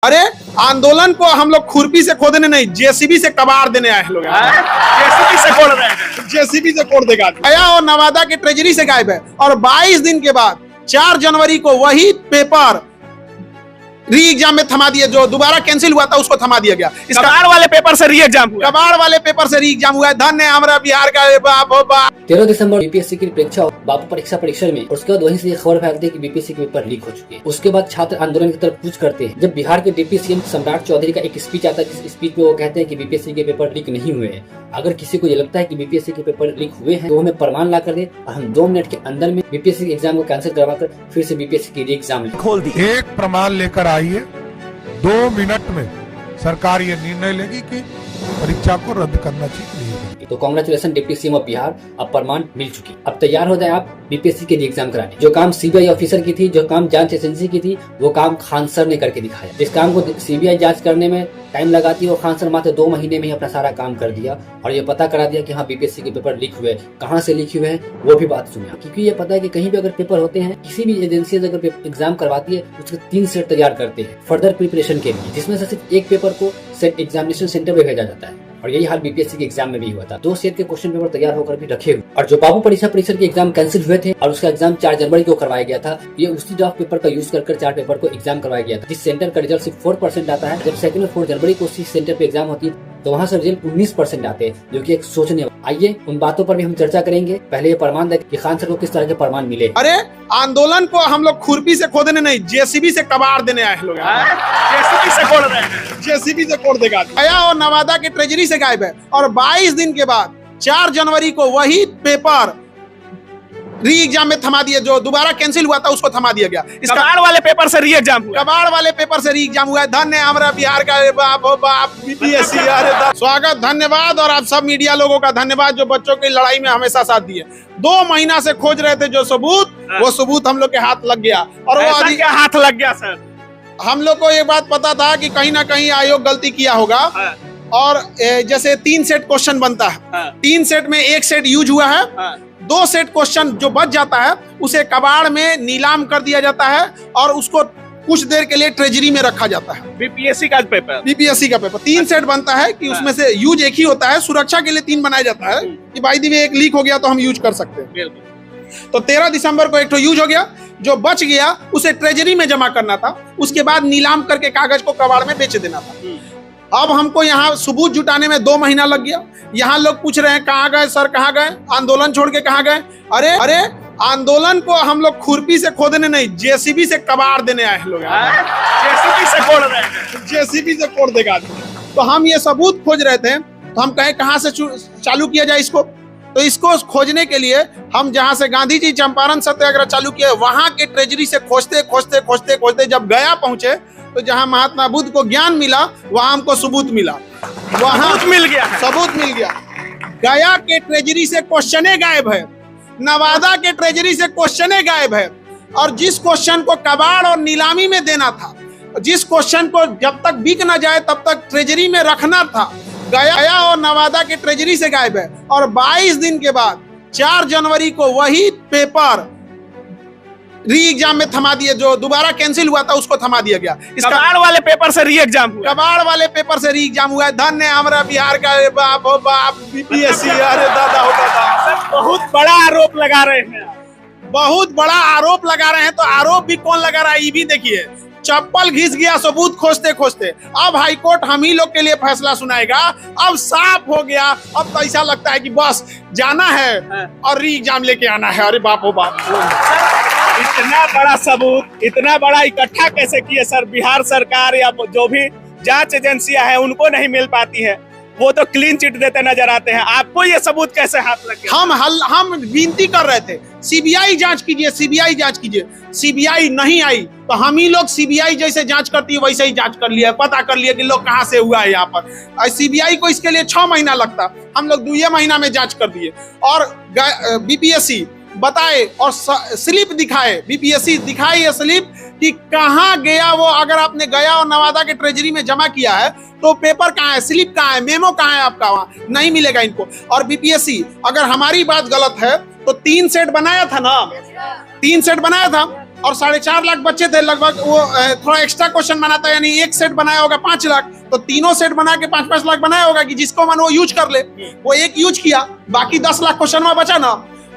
अरे आंदोलन को हम लोग खुरपी से खोदने नहीं, जेसीबी से कबाड़ देने आए हैं लोग। जेसीबी से खोद रहे हैं, जेसीबी से खोद देगा। गया और नवादा के ट्रेजरी से गायब है, और 22 दिन के बाद 4 जनवरी को वही पेपर री एग्जाम में थमा दिया, जो दोबारा कैंसिल हुआ था उसको थमा दिया गया। कबाड़ वाले पेपर से री एग्जाम हुआ, कबाड़ वाले पेपर से री एग्जाम हुआ है। धन्य हमारा बिहार का बाप हो बाप। 13 दिसंबर बीपीएससी की परीक्षा बापू परीक्षा परिसर में, उसके बाद वहीं से ये खबर फैलती है कि बीपीएससी के पेपर लीक हो चुके हैं। उसके बाद छात्र आंदोलन की तरफ कूच करते हैं। जब बिहार के डिप्टी सीएम सम्राट चौधरी का एक स्पीच आता है, जिस स्पीच में वो कहते हैं कि बीपीएससी के पेपर लीक नहीं हुए हैं। अगर किसी को ये लगता है कि बीपीएससी के पेपर लीक हुए हैं तो हमें प्रमाण ला कर दे, और हम 2 मिनट के अंदर में बीपीएससी के एग्जाम को कैंसिल करवाकर फिर से बीपीएससी की री एग्जाम खोल दी। एक प्रमाण लेकर आइए, 2 मिनट में सरकार ये निर्णय लेगी कि परीक्षा को रद्द करना चाहिए। तो congratulation deputy CM of Bihar, अब प्रमाण मिल चुकी। अब तैयार हो जाए आप बीपीएससी के एग्जाम कराने। जो काम सीबीआई ऑफिसर की थी, जो काम जांच एजेंसी की थी, वो काम खान सर ने करके दिखाया। जिस काम को सीबीआई जांच करने में टाइम लगाती है, वो खान सर मात्र 2 महीने में ही अपना सारा काम कर दिया और ये पता करा दिया कि हाँ बीपीएससी के पेपर लीक हुए। कहाँ से लीक हुए हैं वो भी बात सुनिए, क्योंकि ये पता है कि कहीं भी अगर पेपर होते हैं, किसी भी एजेंसी अगर एग्जाम करवाती है, उसके 3 सेट तैयार करते हैं फर्दर प्रिपरेशन के लिए, जिसमें से सिर्फ एक पेपर को सेट एग्जामिनेशन सेंटर में भेजा जाता है। और यही हाल बीपीएससी के एग्जाम में भी हुआ था। 2 सेट के क्वेश्चन पेपर तैयार होकर भी रखे हुए। और जो बापू परीक्षा परिसर के एग्जाम कैंसिल हुए थे और उसका एग्जाम 4 जनवरी को करवाया गया था, ये उसी ड्राफ्ट पेपर का यूज कर 4 पेपर को एग्जाम करवाया गया था। जिस सेंटर का रिजल्ट सिर्फ 4% आता है, जब 2 और 4 जनवरी को उसी सेंटर पे एग्जाम होती है तो वहाँ से रिजल्ट 19% आते हैं, जो कि एक सोचने। आइए उन बातों पर भी हम चर्चा करेंगे। पहले ये प्रमाण दें कि खान सर को किस तरह के प्रमाण मिले। अरे आंदोलन को हम लोग खुरपी से खोदने नहीं, जेसीबी से कबाड़ देने आए हैं लोग। जेसीबी से खोद रहे हैं, जेसीबी से खोद देगा। गया और नवादा के ट्रेजरी से गायब है, और 22 दिन के बाद 4 जनवरी को वही पेपर री एग्जाम में थमा दिया, जो दोबारा कैंसिल हुआ था उसको थमा दिया गया। कबाड़ वाले पेपर से री एग्जाम हुआ, कबाड़ वाले पेपर से री एग्जाम हुआ है। धन्य हमारा बिहार का बाप हो बाप बीपीएससी। स्वागत, धन्यवाद, और आप सब मीडिया लोगों का धन्यवाद जो बच्चों की लड़ाई में हमेशा साथ दिए। 2 महीना से खोज रहे थे जो सबूत, वो सबूत हम लोग के हाथ लग गया। और वो क्या हाथ लग गया सर? हम लोग को ये बात पता था कि कहीं ना कहीं आयोग गलती किया होगा। और जैसे 3 सेट क्वेश्चन बनता है, 3 सेट में 1 सेट यूज हुआ है, 2 सेट क्वेश्चन जो बच जाता है उसे कबाड़ में नीलाम कर दिया जाता है और उसको कुछ देर के लिए ट्रेजरी में रखा जाता है। बीपीएससी का पेपर, बीपीएससी का पेपर 3 सेट बनता है कि उसमें से यूज एक ही होता है। सुरक्षा के लिए 3 बनाया जाता है कि बाई दी वे एक लीक हो गया तो हम यूज कर सकते हैं। तो 13 दिसंबर को एक तो यूज हो गया, जो बच गया उसे ट्रेजरी में जमा करना था, उसके बाद नीलाम करके कागज को कबाड़ में बेच देना था। अब हमको यहाँ सबूत जुटाने में 2 महीना लग गया। यहाँ लोग पूछ रहे हैं कहाँ गए सर, कहाँ गए, आंदोलन छोड़ के कहाँ गए। अरे आंदोलन को हम लोग खुरपी से खोदने नहीं, जेसीबी से कबाड़ देने आए हैं लोग। जेसीबी से खोद रहे हैं, जेसीबी से खोद देगा। तो हम ये सबूत खोज रहे थे, तो हम कहे कहाँ से चालू किया जाए इसको। तो इसको खोजने के लिए हम जहाँ से गांधी जी चंपारण सत्याग्रह चालू किए, वहां के ट्रेजरी से खोजते खोजते खोजते खोजते जब गया पहुंचे, तो जहां महात्मा बुद्ध को ज्ञान मिला वहां हमको सबूत मिला। वहां सबूत मिल गया। गया के ट्रेजरी से क्वेश्चने गायब है, नवादा के ट्रेजरी से क्वेश्चने गायब है। और जिस क्वेश्चन को कबाड़ और नीलामी में देना था, जिस क्वेश्चन को जब तक बिक ना जाए तब तक ट्रेजरी में रखना था, गया और नवादा के ट्रेजरी से गायब है। और 22 दिन के बाद 4 जनवरी को वही पेपर री एग्जाम में थमा दिया, जो दोबारा कैंसिल हुआ था उसको थमा दिया गया। कबाड़ वाले पेपर से री एग्जाम हुआ, कबाड़ वाले पेपर से री एग्जाम हुआ है। धन्य हमारा बिहार का बाप हो बाप बीपीएससी। अरे दादा हो दादा, बहुत बड़ा आरोप लगा रहे हैं, बहुत बड़ा आरोप लगा रहे हैं। तो आरोप भी कौन लगा रहा है ये भी देखिए। चप्पल घिस गया सबूत खोजते खोजते। अब हाईकोर्ट हम ही लोग के लिए फैसला सुनाएगा। अब साफ हो गया। अब तो ऐसा लगता है कि बस जाना है और री एग्जाम लेके आना है। अरे बाप हो बाप, इतना बड़ा सबूत, इतना बड़ा इकट्ठा कैसे किए सर? बिहार सरकार या जो भी जांच एजेंसियां हैं उनको नहीं मिल पाती है, वो तो क्लीन चिट देते नजर आते हैं। आपको ये सबूत कैसे हाथ लग गया? हम विनती कर रहे थे सीबीआई जांच कीजिए, सीबीआई जांच कीजिए। सीबीआई नहीं आई तो हम ही लोग सीबीआई जैसे जांच करती है वैसे ही जांच कर लिया, पता कर लिया कि लोग कहां से हुआ है यहाँ पर। सीबीआई को इसके लिए 6 महीना लगता, हम लोग 2 महीना में जांच कर दिए। और बीपीएससी बताए और स्लिप दिखाए, बीपीएससी दिखाए ये स्लिप कि कहाँ गया वो। अगर आपने गया और नवादा के ट्रेजरी में जमा किया है तो पेपर कहाँ है, स्लिप कहाँ है, मेमो कहाँ है आपका, वहां नहीं मिलेगा इनको। और बीपीएससी अगर हमारी बात गलत है तो 3 सेट बनाया था ना, 3 सेट बनाया था और 4.5 लाख बच्चे थे लगभग। वो थोड़ा एक्स्ट्रा क्वेश्चन बनाता, यानी एक सेट बनाया होगा 5 लाख, तो तीनों सेट बना के 5-5 लाख बनाया होगा कि जिसको मन वो यूज कर ले। वो एक यूज किया, बाकी 10 लाख क्वेश्चन में बचा ना,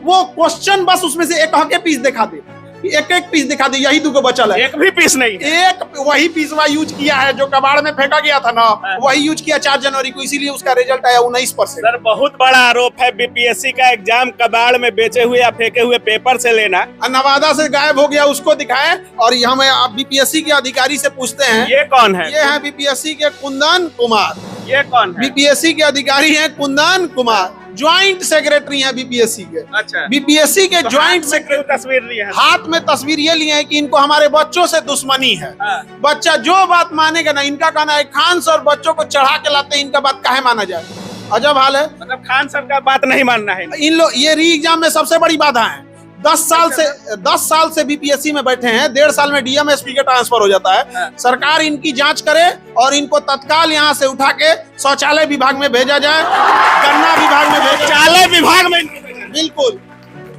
वो क्वेश्चन बस उसमें से एक हके पीस दिखा दे, एक पीस दिखा दे, यही दुगो बचल है। एक भी पीस नहीं, एक वही पीसवा यूज किया है जो कबाड़ में फेंका गया था ना, वही यूज किया 4 जनवरी को, इसीलिए उसका रिजल्ट आया 19%। सर बहुत बड़ा आरोप है बीपीएससी का एग्जाम कबाड़ में बेचे हुए या फेंके हुए पेपर से लेना। नवादा से गायब हो गया, उसको दिखाए। और हम बीपीएससी के अधिकारी से पूछते हैं, ये कौन है? ये है बीपीएससी के कुंदन कुमार। ये कौन है? बीपीएससी के अधिकारी हैं कुंदन कुमार, ज्वाइंट सेक्रेटरी हैं बीपीएससी के। अच्छा, बीपीएससी के तो ज्वाइंट हाथ में क्यों सेक्रेटरी तस्वीर ली है? हाथ में तस्वीर ये लिए हैं कि इनको हमारे बच्चों से दुश्मनी है। हाँ। बच्चा जो बात मानेगा ना, इनका कहना है खान सर बच्चों को चढ़ा के लाते, इनका बात काहे माना जाए। अजब हाल है। मतलब खान सर का बात नहीं मानना है। इन लोग ये री एग्जाम में सबसे बड़ी बाधा है। 10 साल से बीपीएससी में बैठे हैं, 1.5 साल में डीएमएसपी का ट्रांसफर हो जाता है। हाँ। सरकार इनकी जांच करे और इनको तत्काल यहाँ से उठा के शौचालय विभाग में भेजा जाए, गन्ना विभाग में भेजा जाए। शौचालय विभाग में बिल्कुल,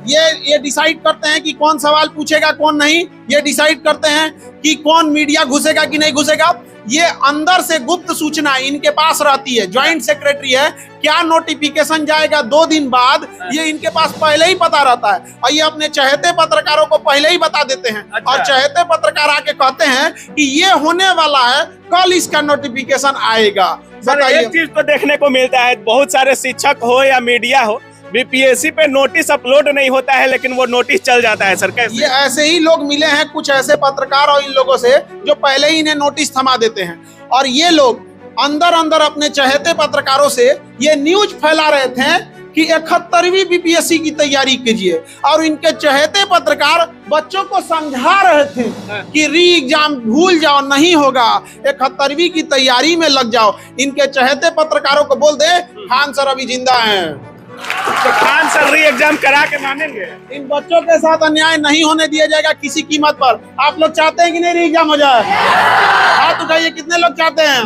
ये डिसाइड करते हैं कि कौन सवाल पूछेगा कौन नहीं, ये डिसाइड करते हैं कि कौन मीडिया घुसेगा कि नहीं घुसेगा। ये अंदर से गुप्त सूचना इनके पास रहती है, ज्वाइंट सेक्रेटरी है, क्या नोटिफिकेशन जाएगा 2 दिन बाद, ये इनके पास पहले ही पता रहता है। और ये अपने चहेते पत्रकारों को पहले ही बता देते हैं। अच्छा। और चहेते पत्रकार आके कहते हैं कि ये होने वाला है, कल इसका नोटिफिकेशन आएगा। सर एक चीज तो देखने को मिलता है, बहुत सारे शिक्षक हो या मीडिया हो, बीपीएससी पे नोटिस अपलोड नहीं होता है लेकिन वो नोटिस चल जाता है। सर कैसे? ये ऐसे ही लोग मिले हैं, कुछ ऐसे पत्रकार और इन लोगों से जो पहले ही इन्हें नोटिस थमा देते हैं। और ये लोग अंदर अपने चहेते पत्रकारों से ये न्यूज फैला रहे थे कि 71वीं बीपीएससी की तैयारी कीजिए, और इनके चहेते पत्रकार बच्चों को समझा रहे थे कि री एग्जाम भूल जाओ, नहीं होगा, 71वीं की तैयारी में लग जाओ। इनके चहेते पत्रकारों को बोल दे खान सर अभी जिंदा हैं, तो खान सर री एग्जाम करा के मानेंगे? इन बच्चों के साथ अन्याय नहीं होने दिया जाएगा किसी कीमत पर। आप लोग चाहते हैं कि नहीं री एग्जाम हो जाए? हाथ उठाइए, कितने लोग चाहते हैं?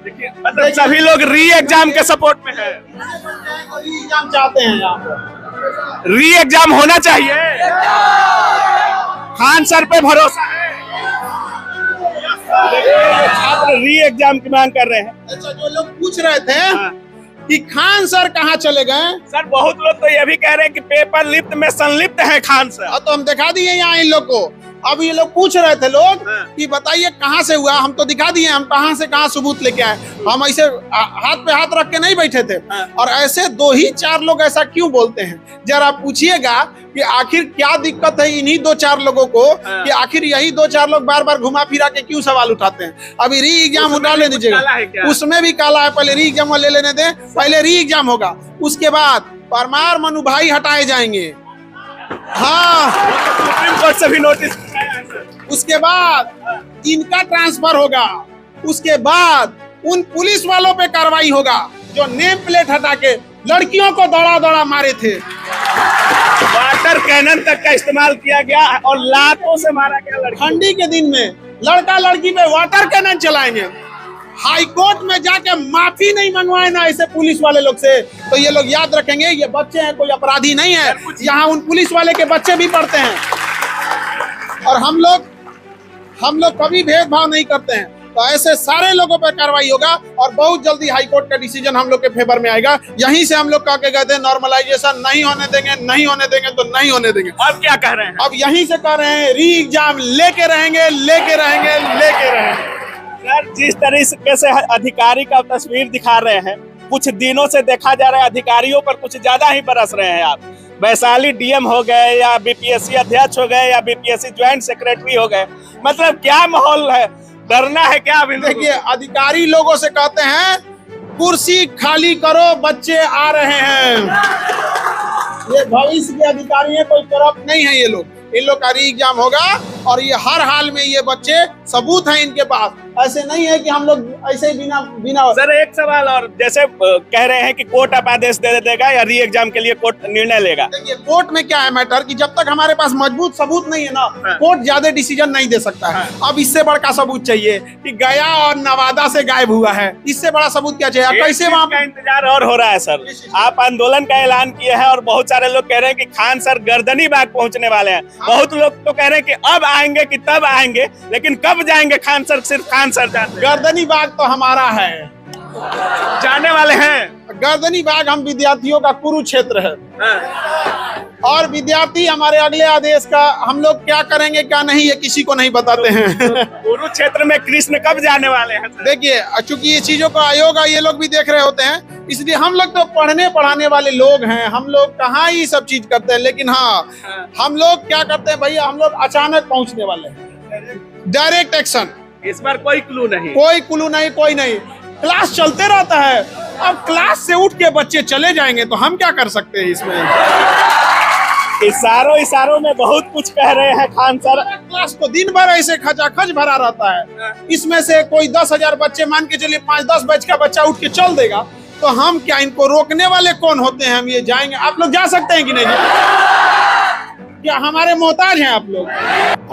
देखिए मतलब सभी लोग री एग्जाम के सपोर्ट में है। री एग्जाम चाहते हैं यहाँ पर। री एग्जाम होना चाहिए, खान सर पे भरोसा है। देखिए छात्र री एग्जाम की मांग कर रहे हैं। अच्छा, जो लोग पूछ रहे थे कि खान सर कहाँ चले गए, सर बहुत लोग तो ये भी कह रहे हैं कि पेपर लिफ्ट में संलिप्त है खान सर। तो हम दिखा दिए यहाँ इन लोग को। अब ये लोग पूछ रहे थे लोग कि बताइए कहाँ से हुआ, हम तो दिखा दिए, हम कहाँ से कहाँ सबूत लेके आए। हम ऐसे हाथ पे हाथ रख के नहीं बैठे थे। और ऐसे 2 ही 4 लोग ऐसा क्यों बोलते हैं, जरा पूछिएगा कि आखिर क्या दिक्कत है इन्हीं 2-4 लोगों को, कि आखिर यही 2-4 लोग बार बार घुमा फिरा के क्यों सवाल उठाते हैं। अभी री एग्जाम उठा ले दीजिएगा, उसमें भी काला है, पहले री एग्जाम ले लेने दें, पहले री एग्जाम होगा, उसके बाद परमार मनु भाई हटाए जाएंगे। हाँ, सुप्रीम कोर्ट से भी नोटिस, उसके बाद इनका ट्रांसफर होगा, उसके बाद उन पुलिस वालों पे कार्रवाई होगा जो नेम प्लेट हटा के लड़कियों को दौड़ा मारे थे। वाटर कैनन तक का इस्तेमाल किया गया और लातों से मारा गया लड़की। ठंडी के दिन में लड़का लड़की पे वाटर कैनन चलाएंगे। हाई कोर्ट में जाके माफी नहीं मंगवाए ना ऐसे पुलिस वाले लोग से, तो ये लोग याद रखेंगे ये बच्चे हैं, कोई अपराधी नहीं है। यहाँ उन पुलिस वाले के बच्चे भी पढ़ते हैं। और हम लोग कभी भेदभाव नहीं करते हैं। तो ऐसे सारे लोगों पर कार्रवाई होगा और बहुत जल्दी हाई कोर्ट का डिसीजन हम लोग के फेवर में आएगा। यहीं से हम लोग कह के गए थे नॉर्मलाइजेशन नहीं होने देंगे, नहीं होने देंगे तो नहीं होने देंगे। अब क्या कह रहे हैं? अब यहीं से कह रहे हैं री एग्जाम लेके रहेंगे, लेके रहेंगे, लेके रहेंगे। सर जिस तरीके से अधिकारी का तस्वीर दिखा रहे हैं, कुछ दिनों से देखा जा रहा है अधिकारियों पर कुछ ज्यादा ही बरस रहे हैं आप। वैशाली डीएम हो गए या बीपीएससी अध्यक्ष हो गए या बीपीएससी ज्वाइंट सेक्रेटरी हो गए, मतलब क्या माहौल है, डरना है क्या? अभी देखिए अधिकारी लोगों से कहते हैं कुर्सी खाली करो, बच्चे आ रहे हैं। ये भविष्य के अधिकारी हैं, कोई करप्ट नहीं है ये लोग। इन लोग का री एग्जाम होगा और ये हर हाल में ये बच्चे सबूत हैं इनके पास। ऐसे नहीं है कि हम लोग ऐसे ही बिना सर एक सवाल और, जैसे कह रहे हैं कि कोर्ट अब आदेश दे देगा या री एग्जाम के लिए कोर्ट निर्णय लेगा। देखिए कोर्ट में क्या है मैटर कि जब तक हमारे पास मजबूत सबूत नहीं है ना, कोर्ट ज्यादा डिसीजन नहीं दे सकता है। अब इससे बड़ा सबूत चाहिए कि गया और नवादा से गायब हुआ है, इससे बड़ा सबूत क्या चाहिए? कैसे वहाँ का इंतजार और हो रहा है सर। आप आंदोलन का ऐलान किए हैं और बहुत सारे लोग कह रहे हैं कि खान सर गर्दनी बाग पहुंचने वाले हैं, बहुत लोग तो कह रहे हैं कि अब आएंगे कि तब आएंगे, लेकिन कब जाएंगे खान सर, सिर्फ खान सर जानते हैं। गर्दनी बाग तो हमारा है, जाने वाले हैं। गर्दनी बाग हम विद्यार्थियों का कुरुक्षेत्र है, और विद्यार्थी हमारे अगले आदेश का हम लोग क्या करेंगे क्या नहीं ये किसी को नहीं बताते हैं। कुरुक्षेत्र में कृष्ण कब जाने वाले हैं सर? देखिए, चूंकि ये चीजों का आयोग ये लोग भी देख रहे होते हैं, इसलिए हम लोग तो पढ़ने पढ़ाने वाले लोग हैं, हम लोग कहाँ ये सब चीज करते हैं। लेकिन हाँ, हम लोग क्या करते हैं भैया, हम लोग अचानक पहुंचने वाले हैं, डायरेक्ट एक्शन। इस बार कोई क्लू नहीं, कोई क्लू नहीं, कोई नहीं। क्लास चलते रहता है, अब क्लास से उठ के बच्चे चले जाएंगे तो हम क्या कर सकते हैं इसमें। इशारों में बहुत कुछ कह रहे हैं खान सर। क्लास तो दिन भर ऐसे खचाखच भरा रहता है, इसमें से कोई 10,000 बच्चे मान के चलिए 5-10 बैच का बच्चा उठ के चल देगा तो हम क्या, इनको रोकने वाले कौन होते हैं। हम ये जाएंगे, आप लोग जा सकते हैं कि नहीं, क्या हमारे मोहताज हैं आप लोग।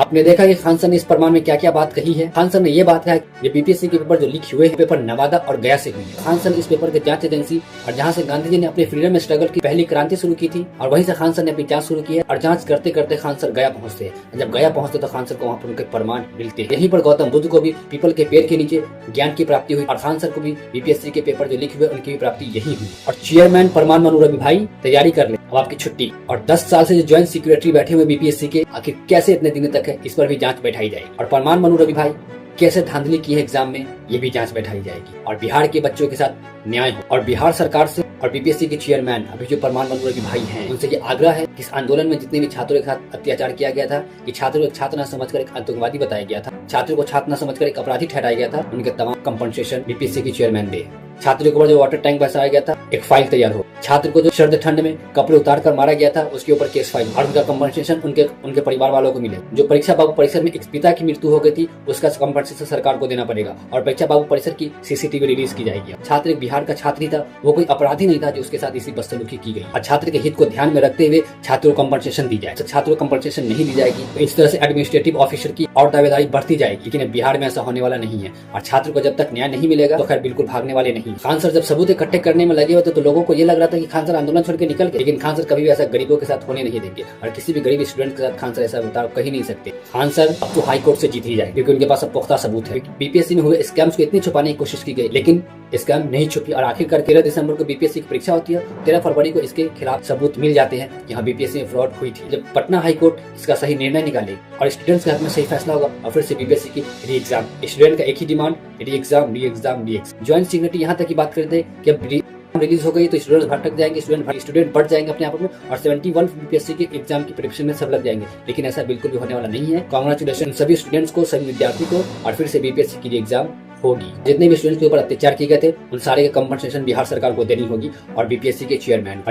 आपने देखा कि खान सर ने इस फरमान में क्या क्या बात कही है। खान सर ने ये बात कहा है ये बीपीएससी के पेपर जो लीक हुए हैं, पेपर नवादा और गया से हुई है। खान सर इस पेपर के जांच एजेंसी और जहां से गांधी जी ने अपने फ्रीडम स्ट्रगल की पहली क्रांति शुरू की थी, और वहीं से खान सर ने अपनी जांच शुरू की है। और जांच करते करते खान सर गया पहुंचते हैं। जब गया पहुंचते तो खान सर को वहाँ पर उनके प्रमाण मिलते हैं। यहीं पर गौतम बुद्ध को भी पीपल के पेड़ के नीचे ज्ञान की प्राप्ति हुई, और खान सर को भी बीपीएससी के पेपर जो लीक हुए उनकी भी प्राप्ति यही हुई। और चेयरमैन परमान मनू रवि भाई तैयारी कर ले, अब आपकी छुट्टी। और 10 साल से जो ज्वाइंट सेक्रेटरी बैठे हुए बीपीएससी के, आखिर कैसे इतने दिनों तक है, इस पर भी जांच बैठाई जाएगी। और परमान मनू रवि भाई कैसे धांधली की है एग्जाम में, ये भी जांच बैठाई जाएगी। और बिहार के बच्चों के साथ न्याय हो। और बिहार सरकार से और बीपीएससी के चेयरमैन अभी जो परमान मनू रवि भाई हैं, उनसे ये आग्रह है कि इस आंदोलन में जितने भी छात्रों के साथ अत्याचार किया गया था, कि छात्रों को छात्र न समझकर एक आतंकवादी बताया गया था, छात्रों को छात्र न समझकर एक अपराधी ठहराया गया था, उनके तमाम कंपनसेशन बीपीएससी के चेयरमैन दे। छात्रों के ऊपर जो वाटर टैंक बसाया गया था, एक फाइल तैयार हो। छात्र को जो सर्द ठंड में कपड़े उतार कर मारा गया था, उसके ऊपर केस फाइल, और उनका कंपनसेशन उनके परिवार वालों को मिले। जो परीक्षा बाबू परिसर में एक पिता की मृत्यु हो गई थी, उसका कंपनसेशन सरकार को देना पड़ेगा। और परीक्षा बाबू परिसर की सीसीटीवी रिलीज की जाएगी। छात्र एक बिहार का छात्र ही था, वो कोई अपराधी नहीं था जो उसके साथ इसी बदसलूकी की गई। और छात्र के हित को ध्यान में रखते हुए छात्रों को कंपनसेशन दी जाए। छात्रों को कंपनसेशन नहीं दी जाएगी तो इस तरह से एडमिनिस्ट्रेटिव ऑफिसर की और दावेदारी बढ़ती जाएगी। लेकिन बिहार में ऐसा होने वाला नहीं है, और छात्र को जब तक न्याय नहीं मिलेगा तो खैर बिल्कुल भागने वाले नहीं। खान सर जब सबूत इकट्ठे करने में लगे होते तो लोगों को ये लग रहा था कि खान सर आंदोलन छोड़ के निकल गए, लेकिन खान सर कभी भी ऐसा गरीबों के साथ होने नहीं देंगे, और किसी भी गरीब स्टूडेंट के साथ खान सर ऐसा बर्ताव कर ही नहीं सकते। खान सर अब तो हाई कोर्ट से जीत ही जाए, क्योंकि उनके पास अब पुख्ता सबूत है। बीपीएससी में हुए स्कैम्स को इतनी छुपाने की कोशिश की गई, लेकिन स्कैम नहीं छुपी। और आखिरकार 13 दिसंबर को बीपीएससी की परीक्षा होती है, 13 फरवरी को इसके खिलाफ सबूत मिल जाते हैं कि हाँ बीपीएससी में फ्रॉड हुई थी। जब पटना हाई कोर्ट इसका सही निर्णय निकाले और स्टूडेंट्स के हाथ में सही फैसला होगा, और फिर से बीपीएससी की री एग्जाम। स्टूडेंट का एक ही demand, re exam, re exam, re exam. Joint secretary यहाँ तक की बात करते हैं कि अब रिलीज हो गई तो स्टूडेंट भटक जाएंगे, स्टूडेंट बढ़ जाएंगे अपने आप में, और 71 बीपीएससी के एग्जाम की प्रिपरेशन में सब लग जाएंगे। लेकिन ऐसा बिल्कुल भी होने वाला नहीं है। कांग्रेचुलेशन सभी स्टूडेंट्स को, सभी विद्यार्थी को, और फिर से बीपीएससी की एग्जाम होगी। जितने भी स्टूडेंट्स के ऊपर अत्याचार किए गए थे उन सारे के कंपनसेशन बिहार सरकार को देनी होगी। और बीपीएससी के चेयरमैन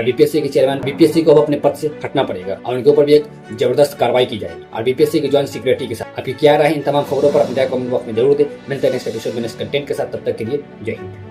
बीपीएससी को अपने पद से हटना पड़ेगा, और उनके ऊपर भी एक जबरदस्त कार्रवाई की जाएगी। और बीपीएससी के ज्वाइंट सेक्रेटरी के साथ आपकी क्या राय है इन तमाम खबरों पर अपने कमेंट बॉक्स में जरूर दें। मिलते हैं नेक्स्ट एपिसोड में नेक्स्ट कंटेंट के साथ, तब तक के लिए जय हिंद।